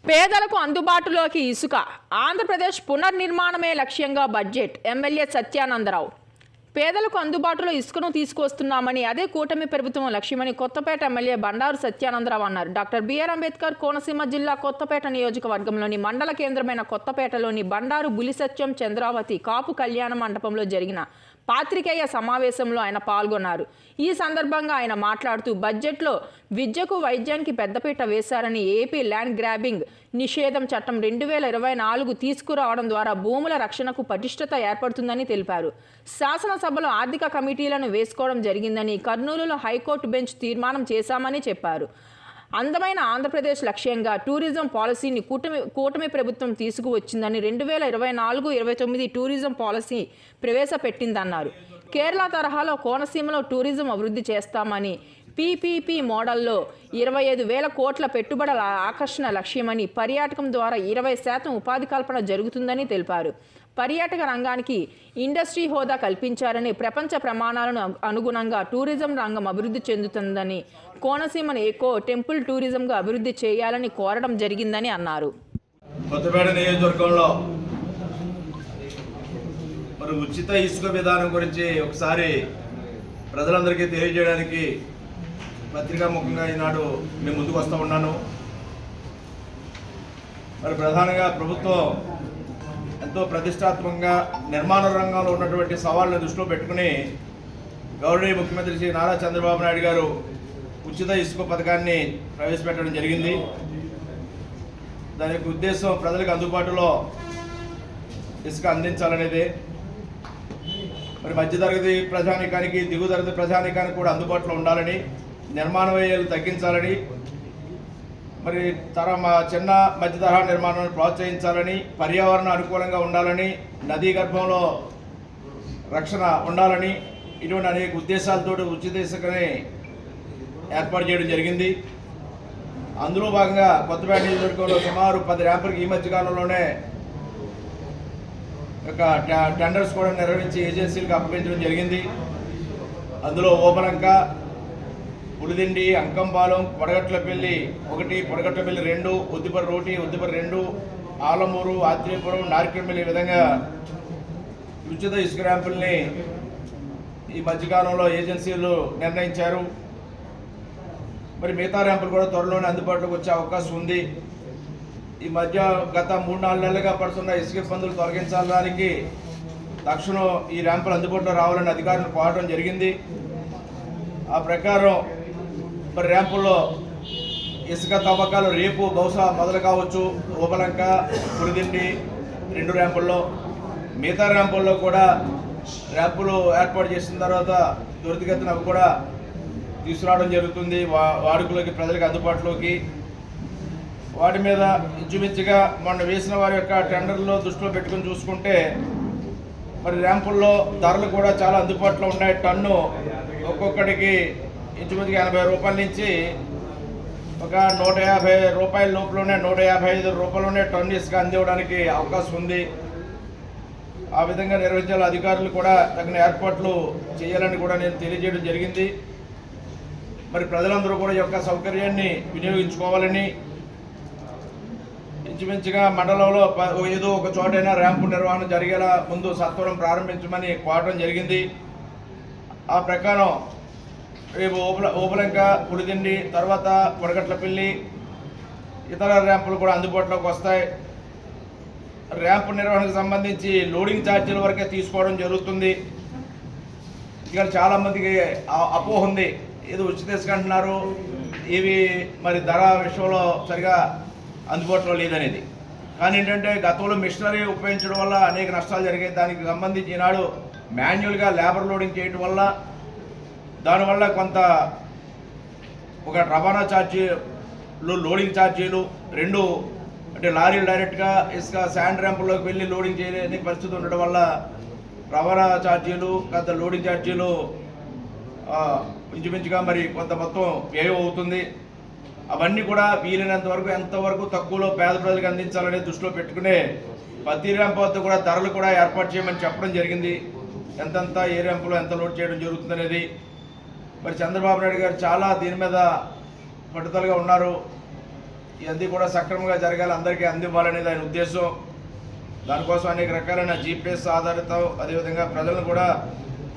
పేదలకు అందుబాటులోకి ఇసుక. ఆంధ్రప్రదేశ్ పునర్నిర్మాణమే లక్ష్యంగా బడ్జెట్. ఎమ్మెల్యే సత్యానందరావు. పేదలకు అందుబాటులో ఇసుకను తీసుకొస్తున్నామని, అదే కూటమి ప్రభుత్వం లక్ష్యమని కొత్తపేట ఎమ్మెల్యే బండారు సత్యానందరావు అన్నారు. డాక్టర్ బిఆర్ అంబేద్కర్ కోనసీమ జిల్లా కొత్తపేట నియోజకవర్గంలోని మండల కేంద్రమైన కొత్తపేటలోని బండారు బులిసత్యం చంద్రావతి కాపు కళ్యాణ మండపంలో జరిగిన పాత్రికేయ సమావేశంలో ఆయన పాల్గొన్నారు. ఈ సందర్భంగా ఆయన మాట్లాడుతూ బడ్జెట్లో విద్యకు వైద్యానికి పెద్దపీట వేశారని, ఏపీ ల్యాండ్ గ్రాబింగ్ నిషేధం చట్టం 2024 తీసుకురావడం ద్వారా భూముల రక్షణకు పటిష్టత ఏర్పడుతుందని తెలిపారు. శాసనసభలో ఆర్థిక కమిటీలను వేసుకోవడం జరిగిందని, కర్నూలులో హైకోర్టు బెంచ్ తీర్మానం చేశామని చెప్పారు. అందమైన ఆంధ్రప్రదేశ్ లక్ష్యంగా టూరిజం పాలసీని కూటమి ప్రభుత్వం తీసుకువచ్చిందని, 2024-29 టూరిజం పాలసీ ప్రవేశపెట్టిందన్నారు. కేరళ తరహాలో కోనసీమలో టూరిజం అభివృద్ధి చేస్తామని, పీపీపీ మోడల్లో 25,000 కోట్ల పెట్టుబడుల ఆకర్షణ లక్ష్యమని, పర్యాటకం ద్వారా 20% ఉపాధి కల్పన జరుగుతుందని తెలిపారు. పర్యాటక రంగానికి ఇండస్ట్రీ హోదా కల్పించారని, ప్రపంచ ప్రమాణాలను అనుగుణంగా టూరిజం రంగం అభివృద్ధి చెందుతుందని, కోనసీమను ఎకో టెంపుల్ టూరిజంగా అభివృద్ధి చేయాలని కోరడం జరిగిందని అన్నారు. కొత్తపేట నియోజకవర్గంలో మరి ఉచిత ఇసుక విధానం గురించి ఒకసారి ప్రజలందరికీ తెలియజేయడానికి పత్రికాముఖంగా ఈనాడు మేము ముందుకు వస్తూ ఉన్నాను. మరి ప్రధానంగా ప్రభుత్వం ఎంతో ప్రతిష్టాత్మకంగా నిర్మాణ రంగంలో ఉన్నటువంటి సవాళ్ళను దృష్టిలో పెట్టుకుని గౌరవనీయ ముఖ్యమంత్రి శ్రీ నారా చంద్రబాబు నాయుడు గారు ఉచిత ఇసుక పథకాన్ని ప్రవేశపెట్టడం జరిగింది. దాని యొక్క ఉద్దేశం ప్రజలకు అందుబాటులో ఇసుక అందించాలనేదే. మరి మధ్యతరగతి ప్రజానీకానికి, దిగువ తరగతి ప్రజానీకానికి కూడా అందుబాటులో ఉండాలని, నిర్మాణ వ్యయాలు తగ్గించాలని, మరి చిన్న మధ్య తరహా నిర్మాణాలను ప్రోత్సహించాలని, పర్యావరణ అనుకూలంగా ఉండాలని, నదీ గర్భంలో రక్షణ ఉండాలని, ఇటువంటి అనేక ఉద్దేశాలతో ఉచిత ఇసుకని ఏర్పాటు చేయడం జరిగింది. అందులో భాగంగా కొత్తపేట నియోజకవర్గంలో సుమారు 10 ర్యాంపులకు ఈ మధ్యకాలంలోనే ఒక టెండర్స్ కూడా నిర్వహించి ఏజెన్సీలకు అప్పగించడం జరిగింది. అందులో ఓబలంక, పులిదిండి, అంకంపాలెం, పొడగట్లపల్లి 1, పొడగట్లపల్లి 2, ఉద్దిపర్రి 1, ఉద్దిపర్రి 2, ఆలమూరు, ఆత్రేయపురం, నారికెంపల్లి ఈ విధంగా ఉచిత ఇసుక ర్యాంపుల్ని ఈ మధ్యకాలంలో ఏజెన్సీలు నిర్ణయించారు. మరి మిగతా ర్యాంపులు కూడా త్వరలోనే అందుబాటులోకి వచ్చే అవకాశం ఉంది. ఈ మధ్య గత 3-4 నెలలుగా పడుతున్న ఇసుక ఇబ్బందులు తొలగించడానికి తక్షణం ఈ ర్యాంపులు అందుబాటులో రావాలని అధికారులు కోరడం జరిగింది. ఆ ప్రకారం మరి ర్యాంపుల్లో ఇసుక తవ్వకాలు రేపు బహుశా మొదలు కావచ్చు. ఓబలంక, పులిదిండి 2 ర్యాంపుల్లో, మిగతా ర్యాంపుల్లో కూడా ర్యాంపులు ఏర్పాటు చేసిన తర్వాత త్వరితగతిన అవి కూడా తీసుకురావడం జరుగుతుంది వాడుకలోకి, ప్రజలకు అందుబాటులోకి. వాటి మీద ఇంచుమించుగా మొన్న వేసిన వారి యొక్క టెండర్లో దృష్టిలో పెట్టుకుని చూసుకుంటే మరి ర్యాంపుల్లో ధరలు కూడా చాలా అందుబాటులో ఉన్నాయి. టన్ను ఒక్కొక్కటికి ఇంచుమించుగా 80 రూపాయల నుంచి ఒక 150 రూపాయల లోపలనే, 155 రూపాయలనే టన్ను ఇసుక అందివ్వడానికి అవకాశం ఉంది. ఆ విధంగా నిర్వహించాలి. అధికారులు కూడా తగిన ఏర్పాట్లు చేయాలని కూడా నేను తెలియజేయడం జరిగింది. మరి ప్రజలందరూ కూడా ఈ యొక్క సౌకర్యాన్ని వినియోగించుకోవాలని, ఇంచుమించుగా మండలంలో ఏదో ఒక చోటైనా ర్యాంపు నిర్వహణ జరిగేలా ముందు సత్వరం ప్రారంభించమని కోరడం జరిగింది. ఆ ప్రకారం రేపు ఓబలంక, పులిదిండి, తర్వాత పొడగట్లపల్లి ఇతర ర్యాంపులు కూడా అందుబాటులోకి వస్తాయి. ర్యాంపు నిర్వహణకు సంబంధించి లోడింగ్ ఛార్జీల వరకే తీసుకోవడం జరుగుతుంది. ఇక్కడ చాలామందికి అపోహ ఉంది, ఏదో ఉచిత ఇసుక అంటున్నారు, ఇవి మరి ధర విషయంలో సరిగా అందుబాటులో లేదనేది. కానీ ఏంటంటే గతంలో మిషనరీ ఉపయోగించడం వల్ల అనేక నష్టాలు జరిగాయి. దానికి సంబంధించి ఈనాడు మాన్యువల్గా లేబర్ లోడింగ్ చేయడం వల్ల దానివల్ల కొంత ఒక రవాణా ఛార్జీలు, లోడింగ్ ఛార్జీలు 2 అంటే లారీలు డైరెక్ట్గా ఇసుక శాండ్ ర్యాంపుల్లోకి వెళ్ళి లోడింగ్ చేయలేని పరిస్థితి ఉండడం వల్ల రవాణా ఛార్జీలు, కొంత లోడింగ్ ఛార్జీలు ఇంచుమించుగా మరి కొంత మొత్తం వ్యయం అవుతుంది. అవన్నీ కూడా వీలైనంత వరకు ఎంతవరకు తక్కువలో పేద ప్రజలకు అందించాలనే దృష్టిలో పెట్టుకునే ప్రతి ర్యాంపు వద్ద కూడా ధరలు కూడా ఏర్పాటు చేయమని చెప్పడం జరిగింది. ఎంతంత ఏ ర్యాంపులో ఎంత లోడ్ చేయడం జరుగుతుందనేది. మరి చంద్రబాబు నాయుడు గారు చాలా దీని మీద పట్టుదలగా ఉన్నారు. ఇవన్నీ కూడా సక్రమంగా జరగాలి, అందరికీ అందివ్వాలనేది ఆయన ఉద్దేశం. దానికోసం అనేక రకాలైన జీపీఎస్ ఆధారిత అదేవిధంగా ప్రజలను కూడా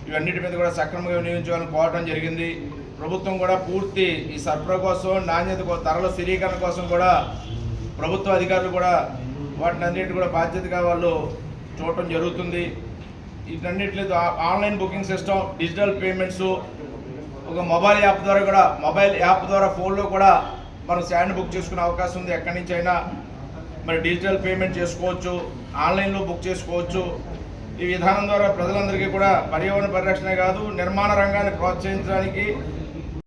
ఇవన్నిటి మీద కూడా సక్రమంగా వినియోగించాలని కోరడం జరిగింది. ప్రభుత్వం కూడా పూర్తి ఈ సరఫరా కోసం, నాణ్యత ధరల స్థిరీకరణ కోసం కూడా ప్రభుత్వ అధికారులు కూడా వాటిని అన్నిటి కూడా బాధ్యతగా వాళ్ళు చూడటం జరుగుతుంది. వీటన్నిటి online booking system, digital payments, ఒక మొబైల్ యాప్ ద్వారా ఫోన్లో కూడా మనం స్టాండ్ బుక్ చేసుకునే అవకాశం ఉంది. ఎక్కడి నుంచి అయినా మరి డిజిటల్ పేమెంట్ చేసుకోవచ్చు, ఆన్లైన్లో బుక్ చేసుకోవచ్చు. ఈ విధానం ద్వారా ప్రజలందరికీ కూడా పర్యావరణ పరిరక్షణ కాదు, నిర్మాణ రంగాన్ని ప్రోత్సహించడానికి